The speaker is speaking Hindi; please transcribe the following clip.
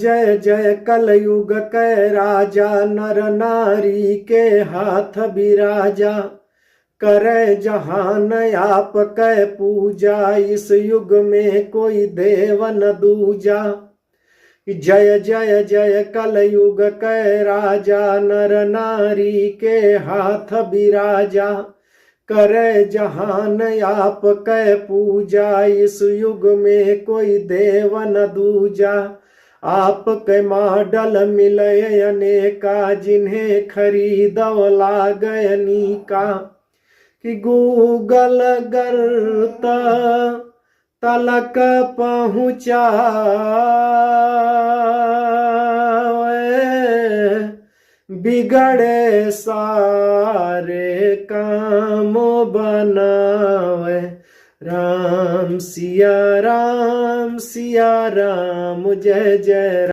जय जय कलयुग कै राजा, नर नारी के हाथ बिराजा। करे जहान आप कै पूजा, इस युग में कोई देव न दूजा। जय जय जय कलयुग कै राजा, नर नारी के हाथ बिराजा। करे जहान आप कै पूजा, इस युग में कोई देव न दूजा। आपके मॉडल मिले अनेका, जिन्हें खरीदव लागय अनीका। कि गूगल गर्त तलक पहुँचावे, बिगड़े सारे काम बनावे। राम सिया राम, जय जय राम।